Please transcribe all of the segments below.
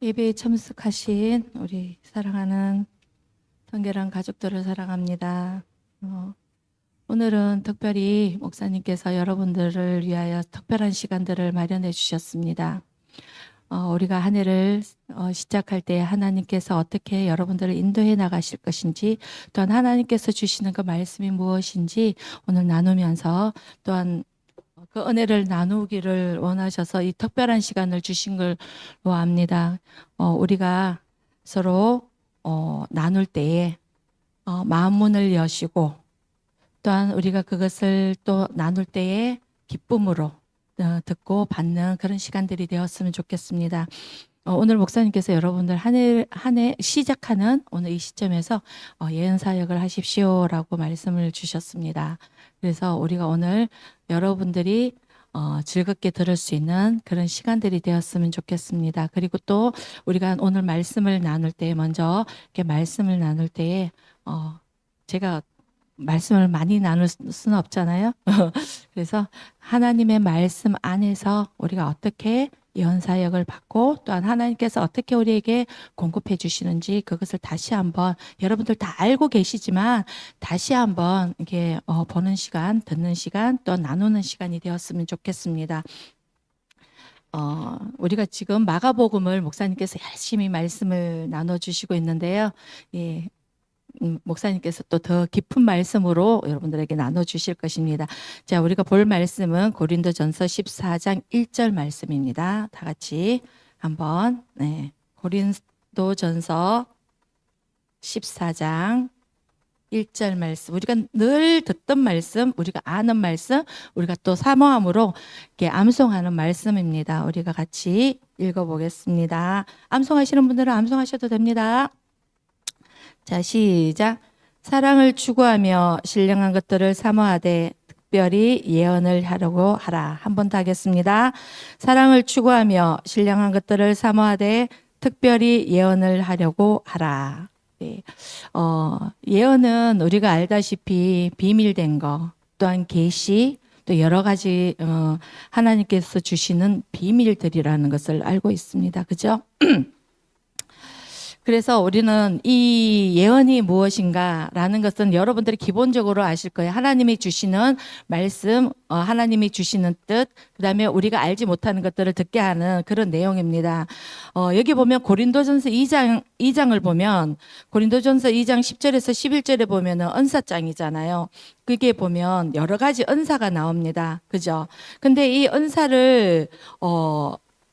예배에 참석하신 우리 사랑하는 성결한 가족들을 사랑합니다. 오늘은 특별히 목사님께서 여러분들을 위하여 특별한 시간들을 마련해 주셨습니다. 우리가 한 해를 시작할 때 하나님께서 어떻게 여러분들을 인도해 나가실 것인지, 또한 하나님께서 주시는 그 말씀이 무엇인지 오늘 나누면서, 또한 그 은혜를 나누기를 원하셔서 이 특별한 시간을 주신 걸로 압니다. 우리가 서로 나눌 때에 마음 문을 여시고, 또한 우리가 그것을 또 나눌 때에 기쁨으로 듣고 받는 그런 시간들이 되었으면 좋겠습니다. 오늘 목사님께서 여러분들 한 해 시작하는 오늘 이 시점에서 예언 사역을 하십시오라고 말씀을 주셨습니다. 그래서 우리가 오늘 여러분들이 즐겁게 들을 수 있는 그런 시간들이 되었으면 좋겠습니다. 그리고 또 우리가 오늘 말씀을 나눌 때, 먼저 이렇게 말씀을 나눌 때에 제가 말씀을 많이 나눌 수는 없잖아요. 그래서 하나님의 말씀 안에서 우리가 어떻게 예언사역을 받고, 또한 하나님께서 어떻게 우리에게 공급해 주시는지 그것을 다시 한번, 여러분들 다 알고 계시지만 다시 한번 이렇게 보는 시간, 듣는 시간, 또 나누는 시간이 되었으면 좋겠습니다. 우리가 지금 마가복음을 목사님께서 열심히 말씀을 나눠주시고 있는데요. 예. 목사님께서 또 더 깊은 말씀으로 여러분들에게 나눠주실 것입니다. 자, 우리가 볼 말씀은 고린도전서 14장 1절 말씀입니다. 다 같이 한번, 고린도전서 14장 1절 말씀, 우리가 늘 듣던 말씀, 우리가 아는 말씀, 우리가 또 사모함으로 이렇게 암송하는 말씀입니다. 우리가 같이 읽어보겠습니다. 암송하시는 분들은 암송하셔도 됩니다. 자, 시작. 사랑을 추구하며 신령한 것들을 사모하되 특별히 예언을 하려고 하라. 한 번 더 하겠습니다. 사랑을 추구하며 신령한 것들을 사모하되 특별히 예언을 하려고 하라. 네. 예언은 우리가 알다시피 비밀된 거, 또한 계시, 또 여러 가지 하나님께서 주시는 비밀들이라는 것을 알고 있습니다. 그죠? 그래서 우리는 이 예언이 무엇인가라는 것은 여러분들이 기본적으로 아실 거예요. 하나님이 주시는 말씀, 하나님이 주시는 뜻, 그다음에 우리가 알지 못하는 것들을 듣게 하는 그런 내용입니다. 여기 보면 고린도전서 2장을 보면, 고린도전서 2장 10절에서 11절에 보면은 은사장이잖아요. 그게 보면 여러 가지 은사가 나옵니다. 그죠? 근데 이 은사를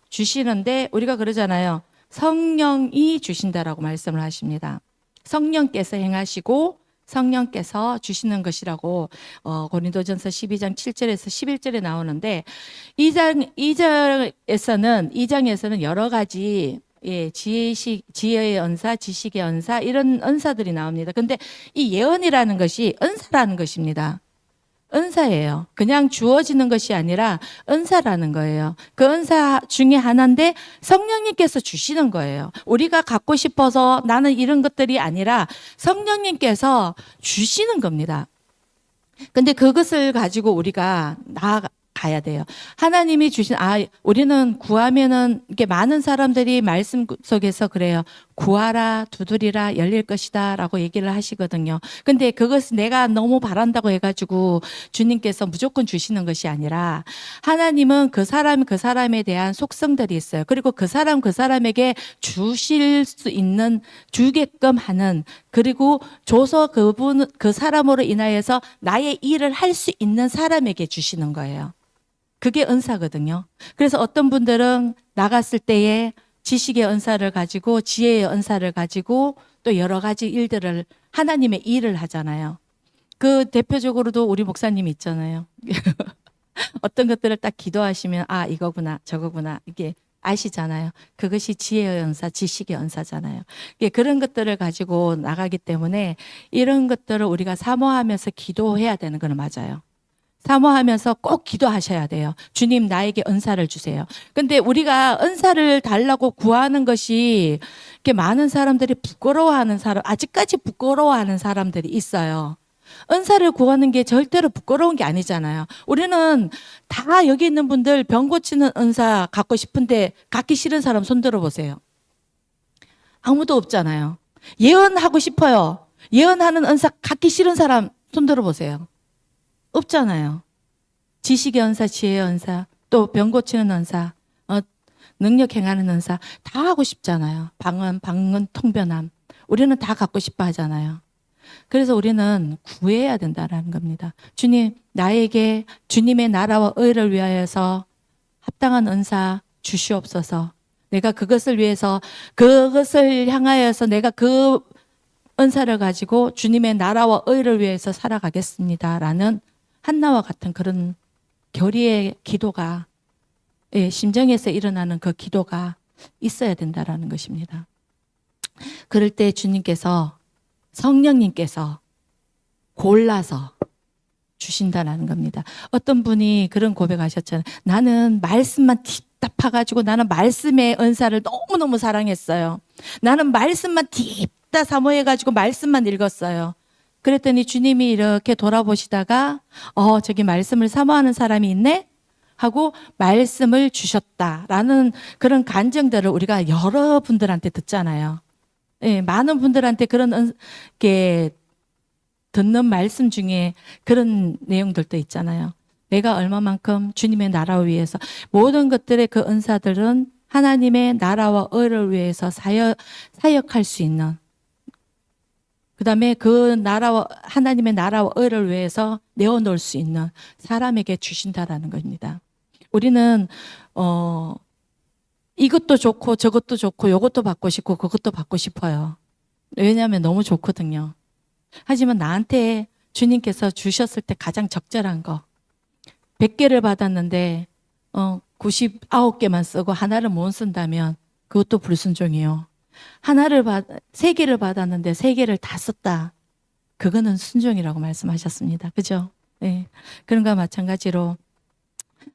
주시는데 우리가 그러잖아요. 성령이 주신다라고 말씀을 하십니다. 성령께서 행하시고 성령께서 주시는 것이라고 고린도전서 12장 7절에서 11절에 나오는데, 2장에서는 여러 가지 지혜의 은사, 지식의 은사, 이런 은사들이 나옵니다. 근데 이 예언이라는 것이 은사라는 것입니다. 은사예요. 그냥 주어지는 것이 아니라 은사라는 거예요. 그 은사 중에 하나인데 성령님께서 주시는 거예요. 우리가 갖고 싶어서 나는 이런 것들이 아니라 성령님께서 주시는 겁니다. 근데 그것을 가지고 우리가 나아가야 돼요. 하나님이 주신, 우리는 구하면은, 이게 많은 사람들이 말씀 속에서 그래요. 구하라, 두드리라, 열릴 것이다 라고 얘기를 하시거든요. 근데 그것을 내가 너무 바란다고 해가지고 주님께서 무조건 주시는 것이 아니라, 하나님은 그 사람에 대한 속성들이 있어요. 그리고 그 사람에게 주실 수 있는, 주게끔 하는, 그리고 줘서 그 사람으로 인하여서 나의 일을 할 수 있는 사람에게 주시는 거예요. 그게 은사거든요. 그래서 어떤 분들은 나갔을 때에 지식의 은사를 가지고, 지혜의 은사를 가지고 또 여러 가지 일들을, 하나님의 일을 하잖아요. 그 대표적으로도 우리 목사님이 있잖아요. 어떤 것들을 딱 기도하시면 이거구나 저거구나 이게 아시잖아요. 그것이 지혜의 은사, 지식의 은사잖아요. 그런 것들을 가지고 나가기 때문에 이런 것들을 우리가 사모하면서 기도해야 되는 건 맞아요. 사모하면서 꼭 기도하셔야 돼요. 주님, 나에게 은사를 주세요. 근데 우리가 은사를 달라고 구하는 것이, 이렇게 많은 사람들이 아직까지 부끄러워하는 사람들이 있어요. 은사를 구하는 게 절대로 부끄러운 게 아니잖아요. 우리는 다 여기 있는 분들 병 고치는 은사 갖고 싶은데 갖기 싫은 사람 손 들어 보세요. 아무도 없잖아요. 예언하고 싶어요. 예언하는 은사 갖기 싫은 사람 손 들어보세요. 없잖아요. 지식의 은사, 지혜의 은사, 또 병 고치는 은사, 능력 행하는 은사 다 하고 싶잖아요. 방언, 통변함. 우리는 다 갖고 싶어 하잖아요. 그래서 우리는 구해야 된다는 겁니다. 주님, 나에게 주님의 나라와 의를 위하여서 합당한 은사 주시옵소서. 내가 그것을 위해서, 그것을 향하여서 내가 그 은사를 가지고 주님의 나라와 의를 위해서 살아가겠습니다. 라는 한나와 같은 그런 결의의 기도가, 심정에서 일어나는 그 기도가 있어야 된다라는 것입니다. 그럴 때 주님께서, 성령님께서 골라서 주신다는 겁니다. 어떤 분이 그런 고백하셨잖아요. 나는 말씀만 답답해가지고 나는 말씀의 은사를 너무너무 사랑했어요. 나는 말씀만 딥다 사모해가지고 말씀만 읽었어요. 그랬더니 주님이 이렇게 돌아보시다가 저기 말씀을 사모하는 사람이 있네? 하고 말씀을 주셨다라는 그런 간증들을 우리가 여러분들한테 듣잖아요. 예, 많은 분들한테 그런 게 듣는 말씀 중에 그런 내용들도 있잖아요. 내가 얼마만큼 주님의 나라를 위해서 모든 것들의 그 은사들은 하나님의 나라와 의를 위해서 사역할 수 있는, 그 다음에 그 나라와 하나님의 나라와 의를 위해서 내어놓을 수 있는 사람에게 주신다라는 겁니다. 우리는 이것도 좋고 저것도 좋고 이것도 받고 싶고 그것도 받고 싶어요. 왜냐하면 너무 좋거든요. 하지만 나한테 주님께서 주셨을 때 가장 적절한 거, 100개를 받았는데 99개만 쓰고 하나를 못 쓴다면 그것도 불순종이요. 3개를 받았는데 3개를 다 썼다. 그거는 순종이라고 말씀하셨습니다. 그죠? 네. 그런 것과 마찬가지로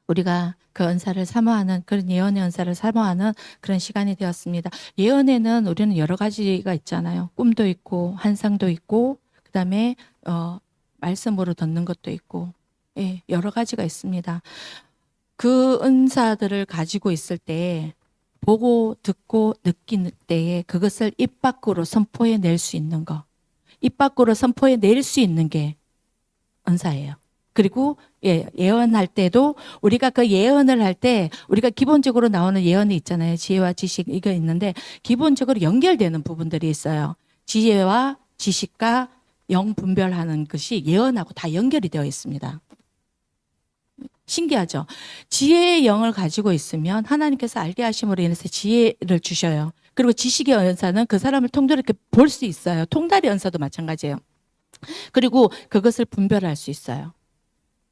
우리가 그 은사를 사모하는, 그런 예언의 은사를 사모하는 그런 시간이 되었습니다. 예언에는 우리는 여러 가지가 있잖아요. 꿈도 있고 환상도 있고 그다음에 말씀으로 듣는 것도 있고, 예, 여러 가지가 있습니다. 그 은사들을 가지고 있을 때 보고 듣고 느낄 때에 그것을 입 밖으로 선포해 낼 수 있는 거, 입 밖으로 선포해 낼 수 있는 게 은사예요. 그리고 예언할 때도 우리가 그 예언을 할 때 우리가 기본적으로 나오는 예언이 있잖아요. 지혜와 지식 이거 있는데 기본적으로 연결되는 부분들이 있어요. 지혜와 지식과 영 분별하는 것이 예언하고 다 연결이 되어 있습니다. 신기하죠? 지혜의 영을 가지고 있으면 하나님께서 알게 하심으로 인해서 지혜를 주셔요. 그리고 지식의 은사는 그 사람을 통틀어 이렇게 볼 수 있어요. 통달의 은사도 마찬가지예요. 그리고 그것을 분별할 수 있어요.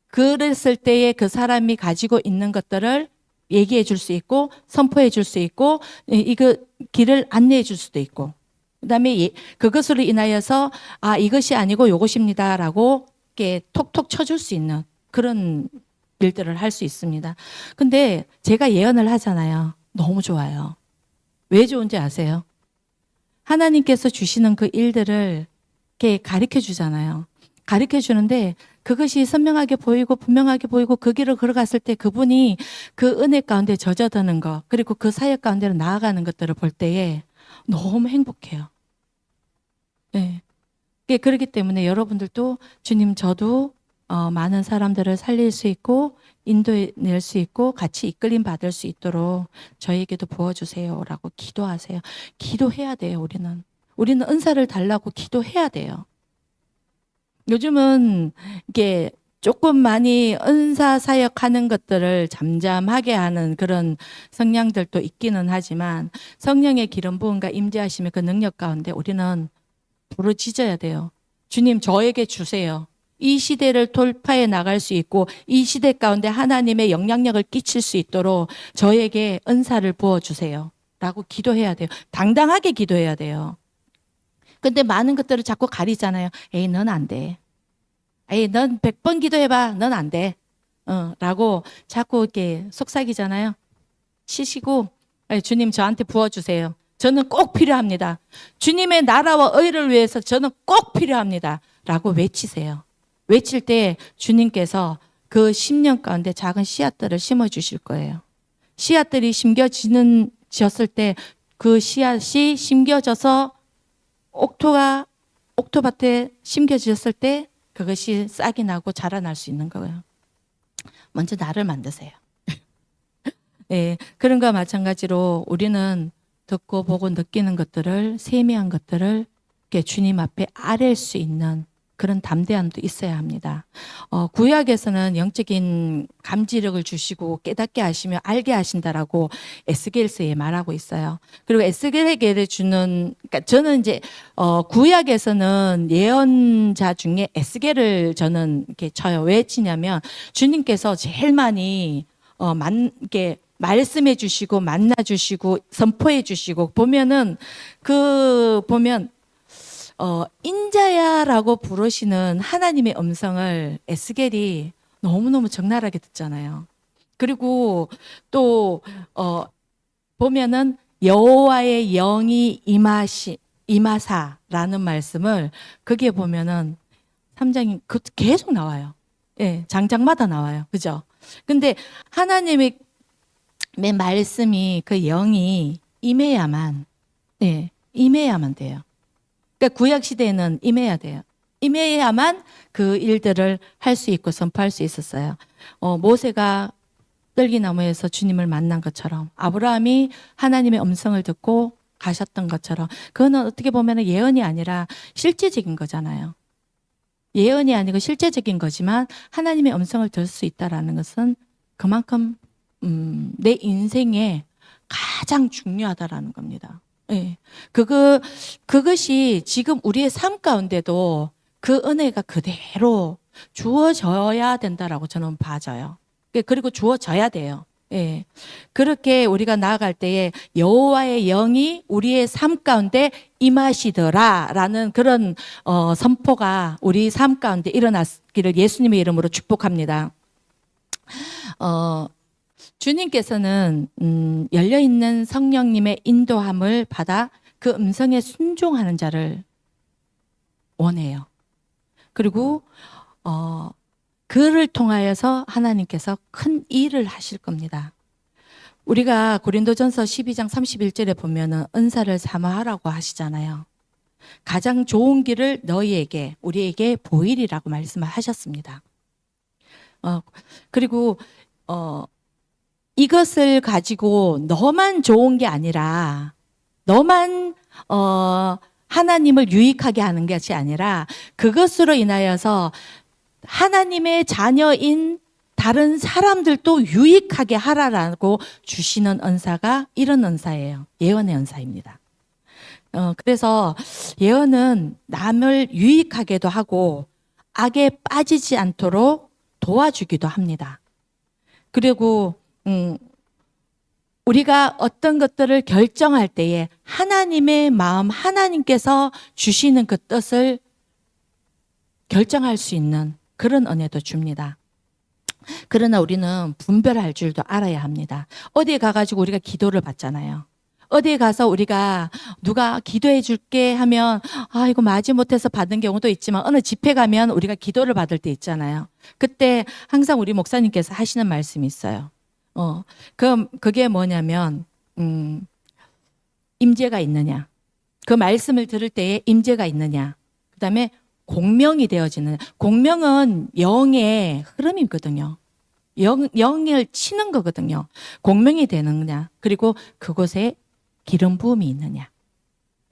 그랬을 때에 그 사람이 가지고 있는 것들을 얘기해 줄 수 있고 선포해 줄 수 있고 이거 길을 안내해 줄 수도 있고, 그다음에 그것으로 인하여서 이것이 아니고 이것입니다라고 이렇게 톡톡 쳐줄 수 있는 그런 일들을 할 수 있습니다. 근데 제가 예언을 하잖아요. 너무 좋아요. 왜 좋은지 아세요? 하나님께서 주시는 그 일들을 이렇게 가르쳐 주잖아요. 가르쳐 주는데 그것이 선명하게 보이고 분명하게 보이고 그 길을 걸어갔을 때 그분이 그 은혜 가운데 젖어드는 것, 그리고 그 사역 가운데로 나아가는 것들을 볼 때에 너무 행복해요. 네. 그렇기 때문에 여러분들도 주님, 저도 많은 사람들을 살릴 수 있고 인도낼 수 있고 같이 이끌림 받을 수 있도록 저에게도 부어주세요라고 기도하세요. 기도해야 돼요. 우리는 은사를 달라고 기도해야 돼요. 요즘은 이게 조금 많이 은사 사역하는 것들을 잠잠하게 하는 그런 성향들도 있기는 하지만 성령의 기름 부음과 임재하심의 그 능력 가운데 우리는 부르짖어야 돼요. 주님, 저에게 주세요. 이 시대를 돌파해 나갈 수 있고 이 시대 가운데 하나님의 영향력을 끼칠 수 있도록 저에게 은사를 부어주세요 라고 기도해야 돼요. 당당하게 기도해야 돼요. 근데 많은 것들을 자꾸 가리잖아요. 에이, 넌 안 돼. 에이, 넌 100번 기도해봐. 넌 안 돼. 라고 자꾸 이렇게 속삭이잖아요. 쉬시고, 주님 저한테 부어주세요. 저는 꼭 필요합니다. 주님의 나라와 의를 위해서 저는 꼭 필요합니다. 라고 외치세요. 외칠 때 주님께서 그 심령 가운데 작은 씨앗들을 심어주실 거예요. 씨앗들이 심겨지는 지었을 때 그 씨앗이 심겨져서 옥토밭에 심겨졌을 때 그것이 싹이 나고 자라날 수 있는 거예요. 먼저 나를 만드세요. 예, 그런 거와 마찬가지로 우리는 듣고 보고 느끼는 것들을, 세미한 것들을 이렇게 주님 앞에 아뢰 수 있는 그런 담대함도 있어야 합니다. 구약에서는 영적인 감지력을 주시고 깨닫게 하시며 알게 하신다라고 에스겔서에 말하고 있어요. 그리고 에스겔에게 주는, 그러니까 저는 이제 구약에서는 예언자 중에 에스겔을 저는 이렇게 쳐요. 왜 치냐면 주님께서 제일 많이 이렇게 말씀해 주시고 만나 주시고 선포해 주시고 보면 인자야라고 부르시는 하나님의 음성을 에스겔이 너무너무 적나라하게 듣잖아요. 그리고 또 보면은 여호와의 영이 임하사라는 말씀을 거기에 보면은 3장이 계속 나와요. 예, 장장마다 나와요. 그죠? 근데 하나님의 말씀이 그 영이 임해야만 돼요. 그러니까 구약 시대에는 임해야 돼요. 임해야만 그 일들을 할 수 있고 선포할 수 있었어요. 모세가 떨기나무에서 주님을 만난 것처럼 아브라함이 하나님의 음성을 듣고 가셨던 것처럼 그거는 어떻게 보면 예언이 아니라 실제적인 거잖아요. 예언이 아니고 실제적인 거지만 하나님의 음성을 들을 수 있다라는 것은 그만큼 내 인생에 가장 중요하다라는 겁니다. 예. 그것이 지금 우리의 삶 가운데도 그 은혜가 그대로 주어져야 된다라고 저는 봐져요. 그리고 주어져야 돼요. 예. 그렇게 우리가 나아갈 때에 여호와의 영이 우리의 삶 가운데 임하시더라라는 그런 선포가 우리 삶 가운데 일어났기를 예수님의 이름으로 축복합니다. 주님께서는 열려있는 성령님의 인도함을 받아 그 음성에 순종하는 자를 원해요. 그리고 그를 통하여서 하나님께서 큰 일을 하실 겁니다. 우리가 고린도전서 12장 31절에 보면은 은사를 사모하라고 하시잖아요. 가장 좋은 길을 너희에게 우리에게 보이리라고 말씀을 하셨습니다. 그리고 이것을 가지고 너만 좋은 게 아니라 너만 하나님을 유익하게 하는 것이 아니라 그것으로 인하여서 하나님의 자녀인 다른 사람들도 유익하게 하라라고 주시는 은사가 이런 은사예요. 예언의 은사입니다. 그래서 예언은 남을 유익하게도 하고 악에 빠지지 않도록 도와주기도 합니다. 그리고 우리가 어떤 것들을 결정할 때에 하나님의 마음, 하나님께서 주시는 그 뜻을 결정할 수 있는 그런 은혜도 줍니다. 그러나 우리는 분별할 줄도 알아야 합니다. 어디에 가가지고 우리가 기도를 받잖아요. 어디에 가서 우리가 누가 기도해 줄게 하면 이거 마지못해서 받은 경우도 있지만 어느 집회 가면 우리가 기도를 받을 때 있잖아요. 그때 항상 우리 목사님께서 하시는 말씀이 있어요. 그게 뭐냐면 임재가 있느냐, 그 말씀을 들을 때에 임재가 있느냐, 그 다음에 공명이 되어지는, 공명은 영의 흐름이거든요. 영을 치는 거거든요. 공명이 되느냐, 그리고 그곳에 기름 부음이 있느냐.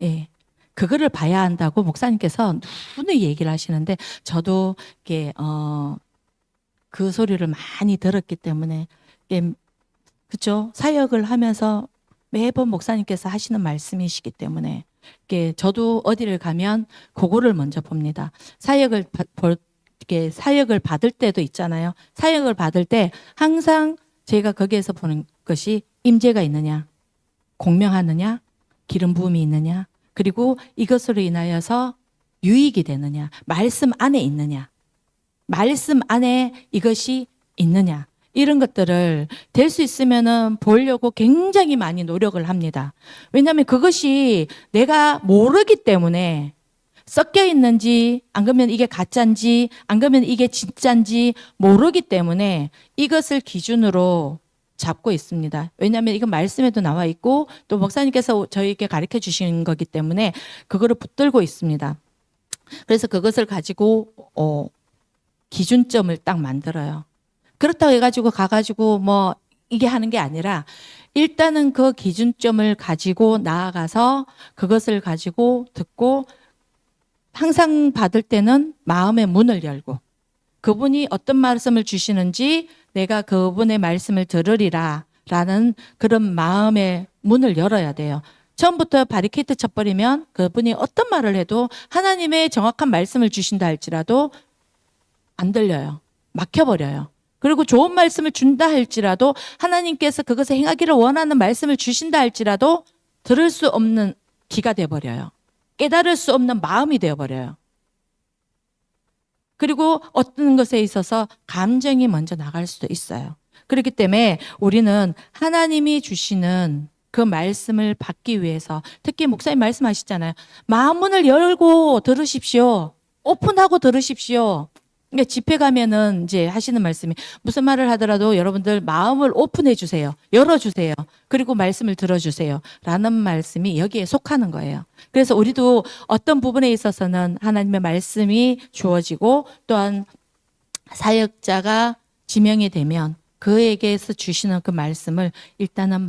예. 그거를 봐야 한다고 목사님께서 누누이 얘기를 하시는데 저도 이게 그 소리를 많이 들었기 때문에 그렇죠. 사역을 하면서 매번 목사님께서 하시는 말씀이시기 때문에 저도 어디를 가면 그거를 먼저 봅니다. 사역을 받을 때도 있잖아요. 사역을 받을 때 항상 제가 거기에서 보는 것이 임재가 있느냐, 공명하느냐, 기름 부음이 있느냐, 그리고 이것으로 인하여서 유익이 되느냐, 말씀 안에 있느냐, 말씀 안에 이것이 있느냐, 이런 것들을 될 수 있으면은 보려고 굉장히 많이 노력을 합니다. 왜냐하면 그것이 내가 모르기 때문에 섞여 있는지, 안 그러면 이게 가짜인지, 안 그러면 이게 진짜인지 모르기 때문에 이것을 기준으로 잡고 있습니다. 왜냐하면 이건 말씀에도 나와 있고 또 목사님께서 저희에게 가르쳐 주신 거기 때문에 그거를 붙들고 있습니다. 그래서 그것을 가지고 기준점을 딱 만들어요. 그렇다고 해가지고 가가지고 뭐 이게 하는 게 아니라 일단은 그 기준점을 가지고 나아가서 그것을 가지고 듣고 항상 받을 때는 마음의 문을 열고 그분이 어떤 말씀을 주시는지 내가 그분의 말씀을 들으리라 라는 그런 마음의 문을 열어야 돼요. 처음부터 바리케이트 쳐버리면 그분이 어떤 말을 해도 하나님의 정확한 말씀을 주신다 할지라도 안 들려요. 막혀버려요. 그리고 좋은 말씀을 준다 할지라도 하나님께서 그것을 행하기를 원하는 말씀을 주신다 할지라도 들을 수 없는 귀가 돼버려요. 깨달을 수 없는 마음이 되어버려요. 그리고 어떤 것에 있어서 감정이 먼저 나갈 수도 있어요. 그렇기 때문에 우리는 하나님이 주시는 그 말씀을 받기 위해서 특히 목사님 말씀하시잖아요. 마음문을 열고 들으십시오. 오픈하고 들으십시오. 그러니까 집회 가면은 이제 하시는 말씀이 무슨 말을 하더라도 여러분들 마음을 오픈해 주세요. 열어주세요. 그리고 말씀을 들어주세요. 라는 말씀이 여기에 속하는 거예요. 그래서 우리도 어떤 부분에 있어서는 하나님의 말씀이 주어지고 또한 사역자가 지명이 되면 그에게서 주시는 그 말씀을 일단은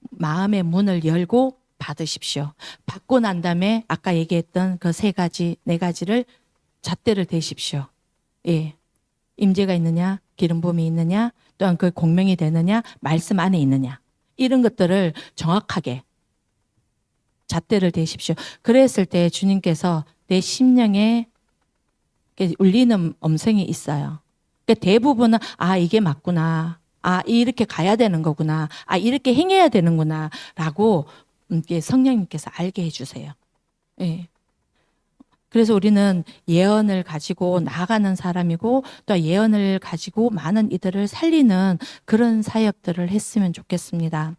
마음의 문을 열고 받으십시오. 받고 난 다음에 아까 얘기했던 그 세 가지, 네 가지를 잣대를 대십시오. 예. 임재가 있느냐, 기름 부음이 있느냐, 또한 그 공명이 되느냐, 말씀 안에 있느냐. 이런 것들을 정확하게 잣대를 대십시오. 그랬을 때 주님께서 내 심령에 울리는 음성이 있어요. 그러니까 대부분은 이게 맞구나. 이렇게 가야 되는 거구나. 이렇게 행해야 되는구나. 라고 성령님께서 알게 해주세요. 예. 그래서 우리는 예언을 가지고 나아가는 사람이고 또 예언을 가지고 많은 이들을 살리는 그런 사역들을 했으면 좋겠습니다.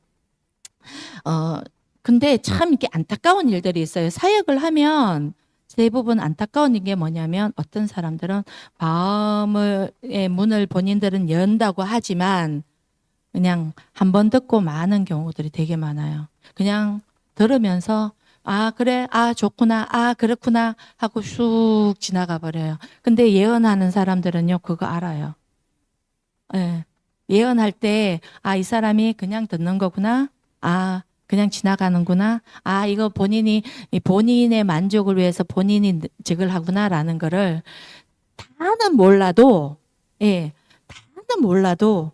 근데 참 이렇게 안타까운 일들이 있어요. 사역을 하면 대부분 안타까운 게 뭐냐면 어떤 사람들은 마음의 문을 본인들은 연다고 하지만 그냥 한 번 듣고 마는 경우들이 되게 많아요. 그냥 들으면서 그래, 좋구나, 그렇구나 하고 쑥 지나가 버려요. 근데 예언하는 사람들은요, 그거 알아요. 예. 예언할 때, 이 사람이 그냥 듣는 거구나, 그냥 지나가는구나, 이거 본인의 만족을 위해서 본인이 직을 하구나라는 거를 다는 몰라도, 다는 몰라도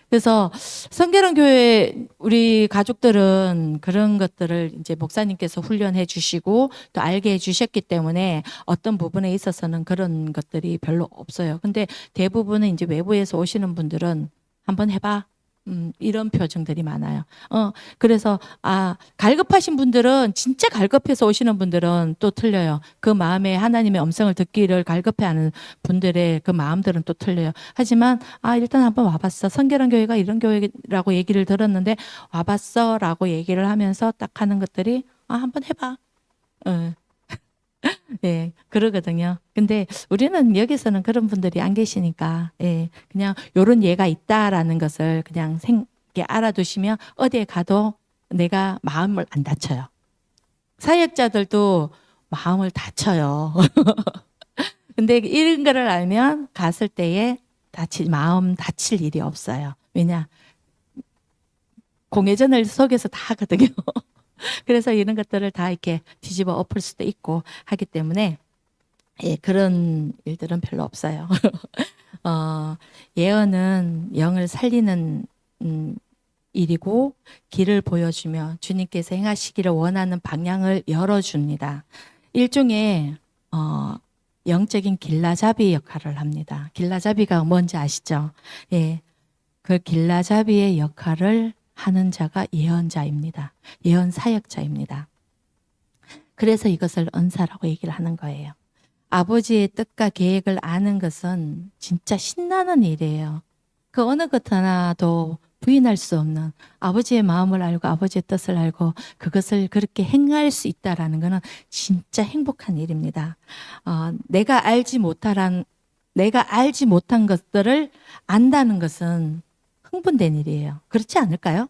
그래서 성결한 교회 우리 가족들은 그런 것들을 이제 목사님께서 훈련해 주시고 또 알게 해 주셨기 때문에 어떤 부분에 있어서는 그런 것들이 별로 없어요. 근데 대부분은 이제 외부에서 오시는 분들은 한번 해봐. 이런 표정들이 많아요. 그래서 갈급하신 분들은 진짜 갈급해서 오시는 분들은 또 틀려요. 그 마음에 하나님의 음성을 듣기를 갈급해하는 분들의 그 마음들은 또 틀려요. 하지만 일단 한번 와봤어. 성결한 교회가 이런 교회라고 얘기를 들었는데 와봤어라고 얘기를 하면서 딱 하는 것들이 한번 해봐. 네, 그러거든요. 근데 우리는 여기서는 그런 분들이 안 계시니까, 그냥 요런 예가 있다라는 것을 그냥 알아두시면 어디에 가도 내가 마음을 안 다쳐요. 사역자들도 마음을 다쳐요. 근데 이런 거를 알면 갔을 때에 마음 다칠 일이 없어요. 왜냐? 공회전을 속에서 다 하거든요. 그래서 이런 것들을 다 이렇게 뒤집어 엎을 수도 있고 하기 때문에 그런 일들은 별로 없어요. 예언은 영을 살리는 일이고 길을 보여주며 주님께서 행하시기를 원하는 방향을 열어줍니다. 일종의 영적인 길라잡이 역할을 합니다. 길라잡이가 뭔지 아시죠? 그 길라잡이의 역할을 하는 자가 예언자입니다. 예언 사역자입니다. 그래서 이것을 은사라고 얘기를 하는 거예요. 아버지의 뜻과 계획을 아는 것은 진짜 신나는 일이에요. 그 어느 것 하나도 부인할 수 없는 아버지의 마음을 알고 아버지의 뜻을 알고 그것을 그렇게 행할 수 있다라는 것은 진짜 행복한 일입니다. 내가 알지 못한 것들을 안다는 것은 흥분된 일이에요. 그렇지 않을까요?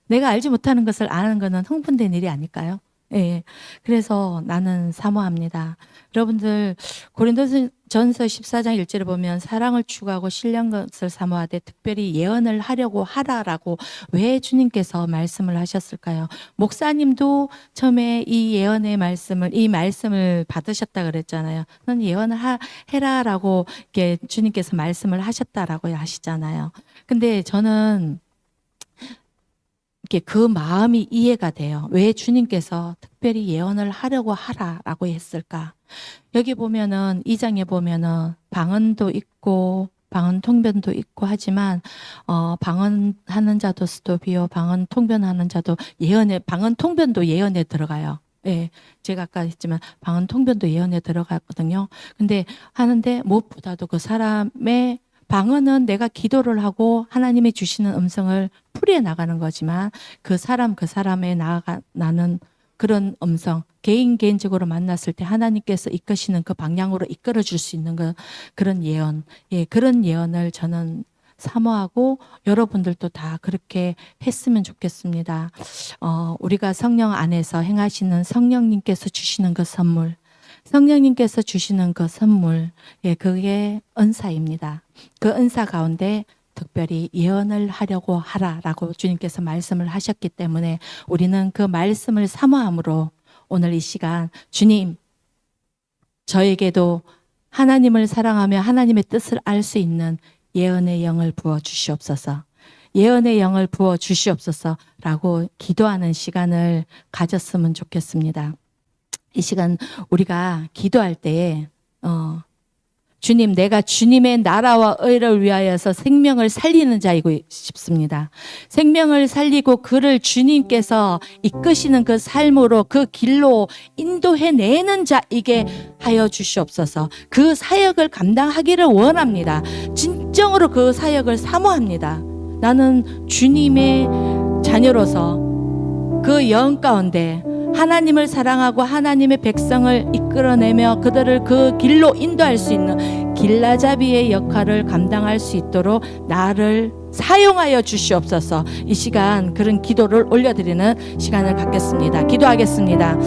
내가 알지 못하는 것을 아는 것은 흥분된 일이 아닐까요? 예. 그래서 나는 사모합니다. 여러분들 고린도전서 14장 1절에 보면 사랑을 추구하고 신령 것을 사모하되 특별히 예언을 하려고 하라라고 왜 주님께서 말씀을 하셨을까요? 목사님도 처음에 이 말씀을 받으셨다 그랬잖아요. 넌 예언을 해라라고 이렇게 주님께서 말씀을 하셨다라고 하시잖아요. 근데 저는 이렇게 그 마음이 이해가 돼요. 왜 주님께서 특별히 예언을 하려고 하라라고 했을까? 여기 보면은 2장에 보면은 방언도 있고 방언 통변도 있고 하지만 방언하는 자도 스토비오 방언 통변하는 자도 방언 통변도 예언에 들어가요. 예. 제가 아까 했지만 방언 통변도 예언에 들어가거든요. 근데 하는데 무엇보다도 그 사람의 방언은 내가 기도를 하고 하나님이 주시는 음성을 풀이해 나가는 거지만 그 사람의 나는 그런 음성, 개인적으로 만났을 때 하나님께서 이끄시는 그 방향으로 이끌어 줄 수 있는 그런 예언, 예, 그런 예언을 저는 사모하고 여러분들도 다 그렇게 했으면 좋겠습니다. 우리가 성령 안에서 행하시는 성령님께서 주시는 그 선물, 성령님께서 주시는 그 선물, 예, 그게 은사입니다. 그 은사 가운데 특별히 예언을 하려고 하라라고 주님께서 말씀을 하셨기 때문에 우리는 그 말씀을 사모함으로 오늘 이 시간 주님, 저에게도 하나님을 사랑하며 하나님의 뜻을 알 수 있는 예언의 영을 부어 주시옵소서. 예언의 영을 부어 주시옵소서라고 기도하는 시간을 가졌으면 좋겠습니다. 이 시간 우리가 기도할 때에 주님, 내가 주님의 나라와 의를 위하여서 생명을 살리는 자이고 싶습니다. 생명을 살리고 그를 주님께서 이끄시는 그 삶으로 그 길로 인도해내는 자이게 하여 주시옵소서. 그 사역을 감당하기를 원합니다. 진정으로 그 사역을 사모합니다. 나는 주님의 자녀로서 그 영 가운데 하나님을 사랑하고 하나님의 백성을 이끌어내며 그들을 그 길로 인도할 수 있는 길라잡이의 역할을 감당할 수 있도록 나를 사용하여 주시옵소서. 이 시간 그런 기도를 올려드리는 시간을 갖겠습니다. 기도하겠습니다.